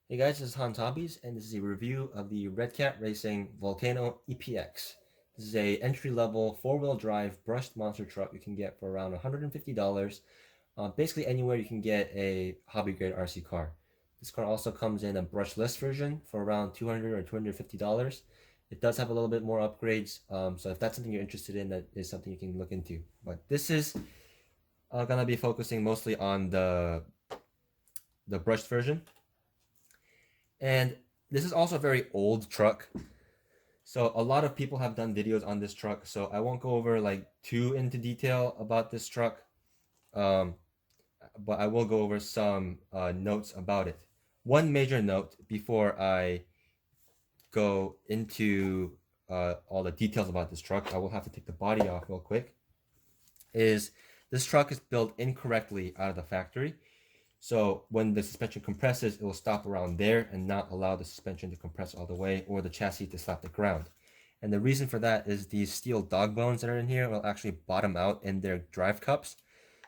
Hey guys, this is Hans Hobbies, and this is a review of the Redcat Racing Volcano EPX. This is a entry-level four-wheel drive brushed monster truck you can get for around $150. Basically anywhere you can get a hobby-grade RC car. This car also comes in a brushless version for around $200 or $250. It does have a little bit more upgrades, so if that's something you're interested in, that is something you can look into. But this is gonna be focusing mostly on the brushed version. And this is also a very old truck. So a lot of people have done videos on this truck. So I won't go over like too into detail about this truck. Um, but I will go over some notes about it. One major note before I go into all the details about this truck, I will have to take the body off real quick, is this truck is built incorrectly out of the factory. So when the suspension compresses, it will stop around there and not allow the suspension to compress all the way or the chassis to slap the ground. And the reason for that is these steel dog bones that are in here will actually bottom out in their drive cups.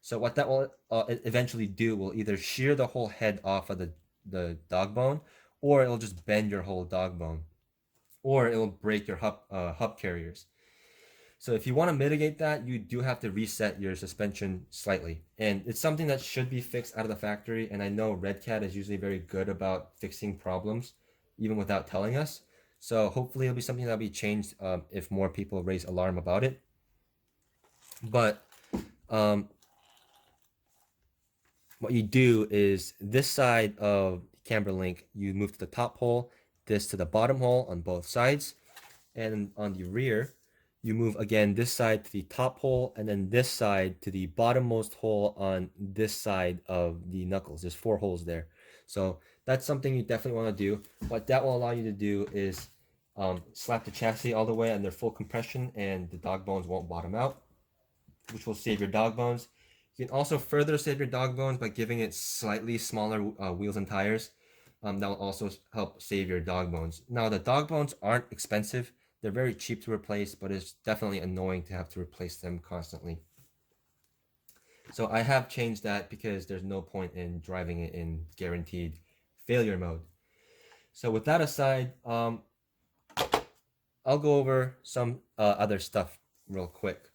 So what that will eventually do will either shear the whole head off of the dog bone, or it'll just bend your whole dog bone, or it will break your hub carriers. So if you want to mitigate that, you do have to reset your suspension slightly. And it's something that should be fixed out of the factory. And I know Redcat is usually very good about fixing problems, even without telling us. So hopefully it'll be something that'll be changed if more people raise alarm about it. But um, what you do is this side of the camber link, you move to the top hole, this to the bottom hole on both sides. And on the rear, you move again this side to the top hole and then this side to the bottommost hole on this side of the knuckles. There's 4 holes there. So that's something you definitely want to do. What that will allow you to do is slap the chassis all the way under full compression and the dog bones won't bottom out, which will save your dog bones. You can also further save your dog bones by giving it slightly smaller wheels and tires. That will also help save your dog bones. Now, the dog bones aren't expensive. They're very cheap to replace, but it's definitely annoying to have to replace them constantly. So I have changed that because there's no point in driving it in guaranteed failure mode. So with that aside, I'll go over some other stuff real quick.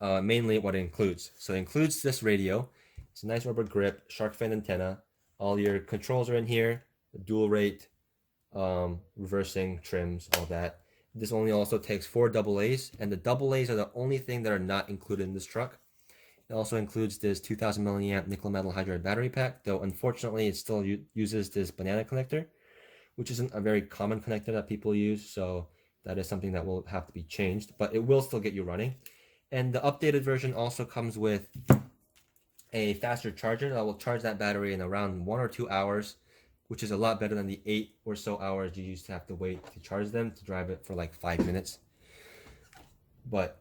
Mainly what it includes. So it includes this radio. It's a nice rubber grip, shark fin antenna. All your controls are in here, dual rate, reversing, trims, all that. This only also takes 4 AA's, and the AA's are the only thing that are not included in this truck. It also includes this 2000 milliamp nickel metal hydride battery pack, though unfortunately it still uses this banana connector, which isn't a very common connector that people use, so that is something that will have to be changed, but it will still get you running. And the updated version also comes with a faster charger that will charge that battery in around 1 or 2 hours, which is a lot better than the 8 or so hours you used to have to wait to charge them to drive it for like 5 minutes. But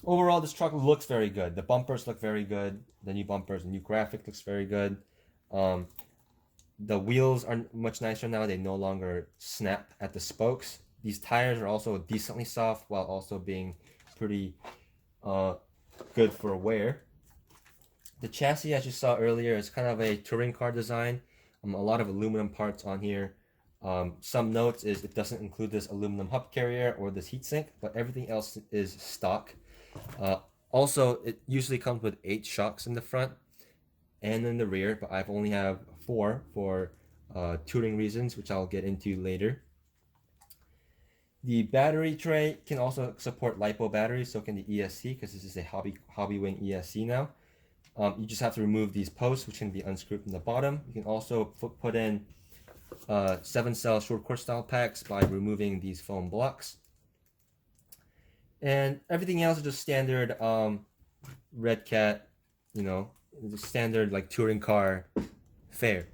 overall, this truck looks very good. The bumpers look very good. The new bumpers, the new graphic looks very good. The wheels are much nicer now. They no longer snap at the spokes. These tires are also decently soft while also being pretty good for wear. The chassis, as you saw earlier, is kind of a touring car design. A lot of aluminum parts on here. Some notes is it doesn't include this aluminum hub carrier or this heatsink, but everything else is stock. Also, it usually comes with 8 shocks in the front and in the rear, but I've only have 4 for touring reasons, which I'll get into later. The battery tray can also support LiPo batteries, so can the ESC, because this is a Hobbywing ESC now. You just have to remove these posts, which can be unscrewed from the bottom. You can also put in 7-cell short course style packs by removing these foam blocks. And everything else is just standard Redcat, the standard like touring car fare.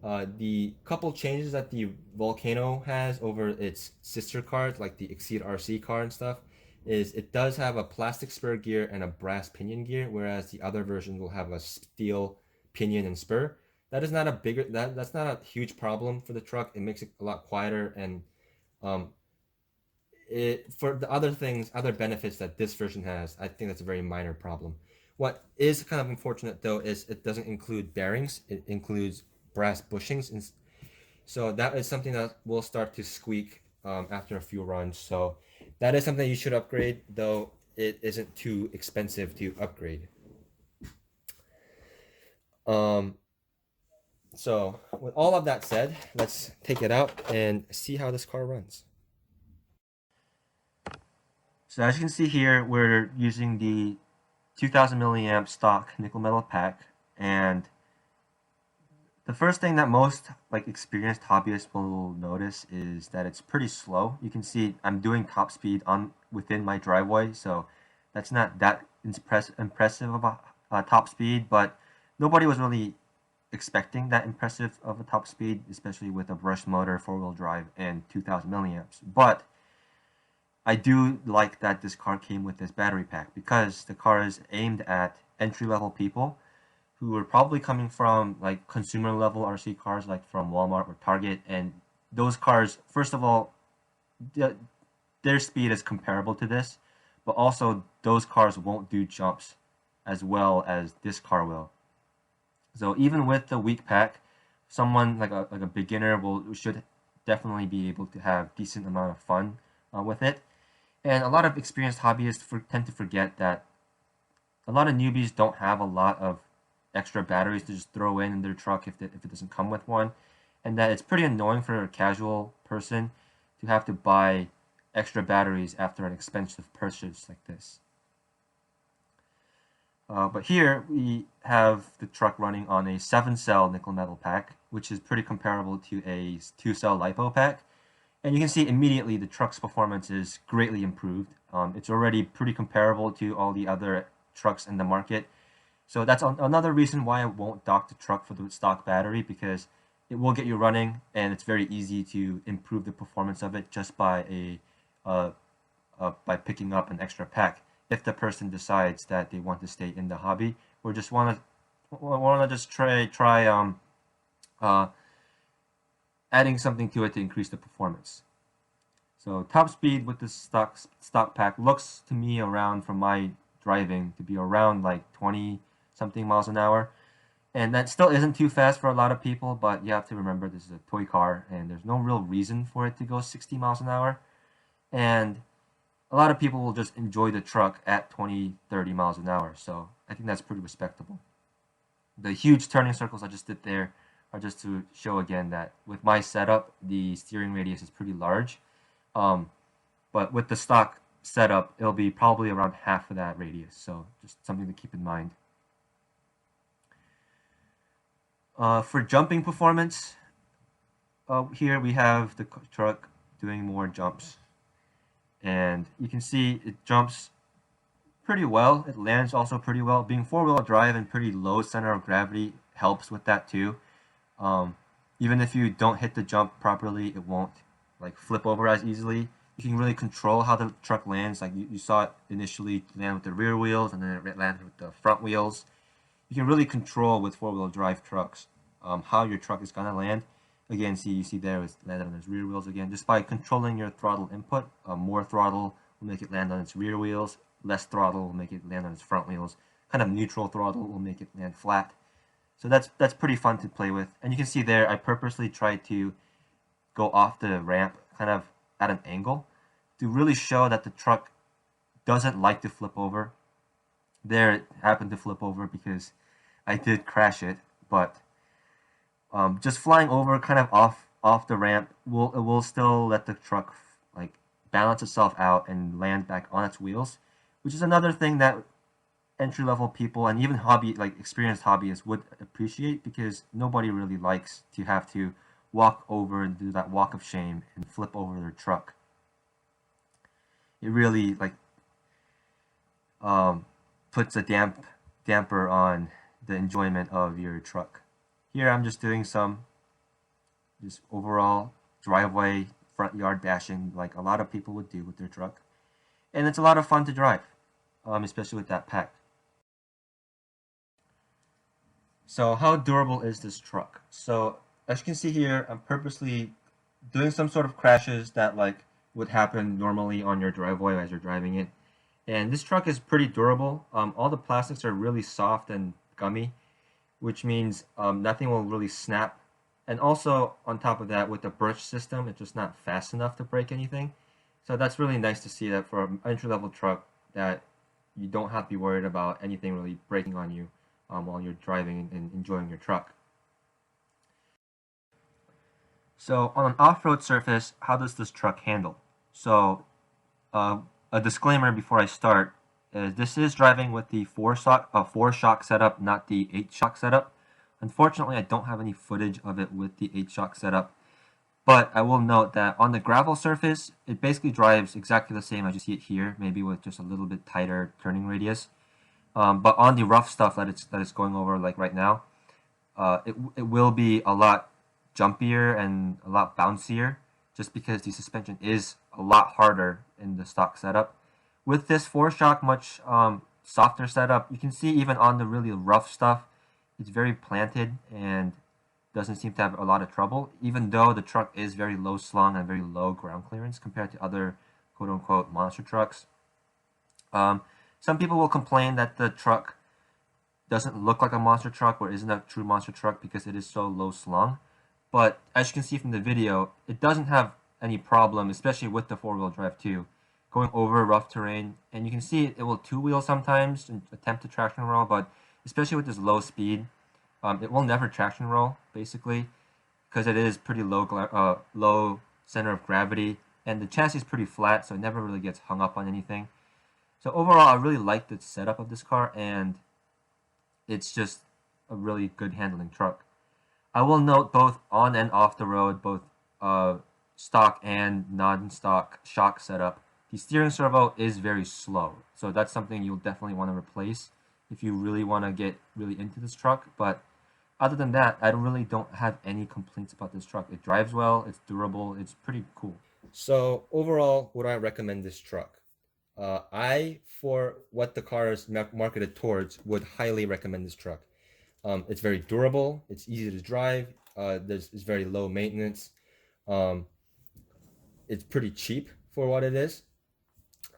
The couple changes that the Volcano has over its sister cars, like the Exceed RC car and stuff, is it does have a plastic spur gear and a brass pinion gear, whereas the other versions will have a steel pinion and spur. That is not a bigger that's not a huge problem for the truck. It makes it a lot quieter, and it for the other benefits that this version has, I think that's a very minor problem. What is kind of unfortunate though is it doesn't include bearings. It includes brass bushings, and so that is something that will start to squeak after a few runs. So that is something you should upgrade, though it isn't too expensive to upgrade. Um, so with all of that said, let's take it out and see how this car runs. So as you can see here, we're using the 2000 milliamp stock nickel metal pack, and the first thing that most experienced hobbyists will notice is that it's pretty slow. You can see I'm doing top speed on within my driveway, so that's not that impressive of a top speed, but nobody was really expecting that impressive of a top speed, especially with a brushed motor, four-wheel drive, and 2000 milliamps. But I do like that this car came with this battery pack because the car is aimed at entry-level people who are probably coming from like consumer level RC cars like from Walmart or Target, and those cars, first of all, their speed is comparable to this, but also those cars won't do jumps as well as this car will. So even with the weak pack, someone like a beginner should definitely be able to have decent amount of fun with it. And a lot of experienced hobbyists tend to forget that a lot of newbies don't have a lot of extra batteries to just throw in their truck if it doesn't come with one, and that it's pretty annoying for a casual person to have to buy extra batteries after an expensive purchase like this. But here we have the truck running on a 7-cell nickel metal pack, which is pretty comparable to a 2-cell LiPo pack. And you can see immediately the truck's performance is greatly improved. It's already pretty comparable to all the other trucks in the market. So that's another reason why I won't dock the truck for the stock battery, because it will get you running, and it's very easy to improve the performance of it just by by picking up an extra pack. If the person decides that they want to stay in the hobby or just want to just try adding something to it to increase the performance. So top speed with this stock pack looks to me around, from my driving, to be around like 20 something miles an hour. And that still isn't too fast for a lot of people, but you have to remember this is a toy car and there's no real reason for it to go 60 miles an hour. And a lot of people will just enjoy the truck at 20, 30 miles an hour. So I think that's pretty respectable. The huge turning circles I just did there are just to show again that with my setup, the steering radius is pretty large. But with the stock setup, it'll be probably around half of that radius. So just something to keep in mind. For jumping performance, here we have the truck doing more jumps. And you can see it jumps pretty well. It lands also pretty well. Being four-wheel drive and pretty low center of gravity helps with that too. Even if you don't hit the jump properly, it won't like flip over as easily. You can really control how the truck lands. Like you saw it initially land with the rear wheels, and then it landed with the front wheels. You can really control with four-wheel drive trucks how your truck is gonna land. Again, you see there it's landed on its rear wheels again. Just by controlling your throttle input, more throttle will make it land on its rear wheels. Less throttle will make it land on its front wheels. Kind of neutral throttle will make it land flat. So that's pretty fun to play with. And you can see there, I purposely tried to go off the ramp kind of at an angle to really show that the truck doesn't like to flip over. There it happened to flip over because I did crash it, but just flying over kind of off the ramp will still let the truck like balance itself out and land back on its wheels, which is another thing that entry-level people and even experienced hobbyists would appreciate, because nobody really likes to have to walk over and do that walk of shame and flip over their truck. It really puts a damper on the enjoyment of your truck. Here I'm just doing some just overall driveway front yard bashing like a lot of people would do with their truck, and it's a lot of fun to drive, especially with that pack. So how durable is this truck? So as you can see here, I'm purposely doing some sort of crashes that would happen normally on your driveway as you're driving it. And this truck is pretty durable. All the plastics are really soft and gummy. which means nothing will really snap. And also on top of that, with the burst system, it's just not fast enough to break anything. So that's really nice to see that for an entry-level truck that you don't have to be worried about anything really breaking on you while you're driving and enjoying your truck. So on an off-road surface, how does this truck handle? So a disclaimer before I start is this is driving with the four shock setup, not the 8-shock setup. Unfortunately, I don't have any footage of it with the 8-shock setup, but I will note that on the gravel surface, it basically drives exactly the same as you see it here, maybe with just a little bit tighter turning radius. But on the rough stuff that it's going over like right now, it will be a lot jumpier and a lot bouncier just because the suspension is a lot harder in the stock setup. With this 4-shock much softer setup, you can see even on the really rough stuff, it's very planted and doesn't seem to have a lot of trouble, even though the truck is very low slung and very low ground clearance compared to other quote-unquote monster trucks. Some people will complain that the truck doesn't look like a monster truck or isn't a true monster truck because it is so low slung. But as you can see from the video, it doesn't have any problem, especially with the 4-wheel drive too, going over rough terrain. And you can see it will 2-wheel sometimes and attempt to traction roll, but especially with this low speed, it will never traction roll basically because it is pretty low center of gravity, and the chassis is pretty flat, so it never really gets hung up on anything. So overall, I really like the setup of this car, and it's just a really good handling truck. I will note both on and off the road, both stock and non-stock shock setup, the steering servo is very slow. So that's something you'll definitely want to replace if you really want to get really into this truck. But other than that, I really don't have any complaints about this truck. It drives well, it's durable, it's pretty cool. So overall, would I recommend this truck? For what the car is marketed towards, would highly recommend this truck. It's very durable. It's easy to drive. It's very low maintenance. Um, it's pretty cheap for what it is.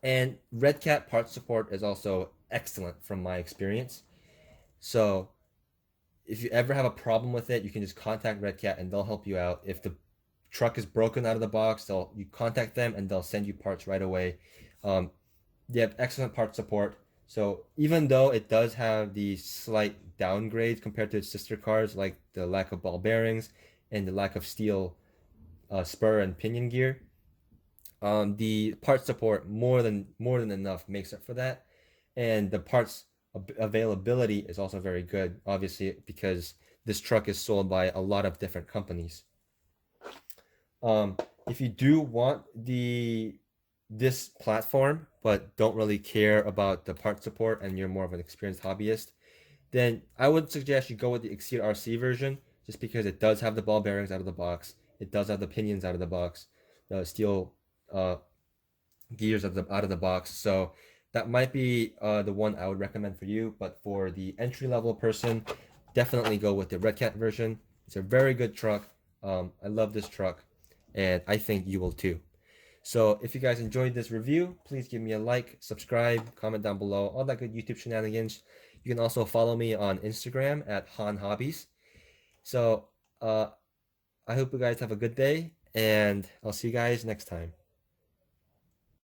And Redcat parts support is also excellent from my experience. So if you ever have a problem with it, you can just contact Redcat and they'll help you out. If the truck is broken out of the box, you contact them and they'll send you parts right away. Um, they have excellent part support. So even though it does have the slight downgrades compared to its sister cars, like the lack of ball bearings and the lack of steel spur and pinion gear, the part support more than enough makes up for that, and the parts availability is also very good. Obviously, because this truck is sold by a lot of different companies. If you do want this platform but don't really care about the part support and you're more of an experienced hobbyist, then I would suggest you go with the Exceed RC version just because it does have the ball bearings out of the box. It does have the pinions out of the box, the steel uh, gears out of the box. So that might be the one I would recommend for you. But for the entry level person, definitely go with the Redcat version. It's a very good truck. I love this truck, and I think you will too. So if you guys enjoyed this review, please give me a like, subscribe, comment down below, all that good YouTube shenanigans. You can also follow me on Instagram at Han Hobbies. So I hope you guys have a good day, and I'll see you guys next time.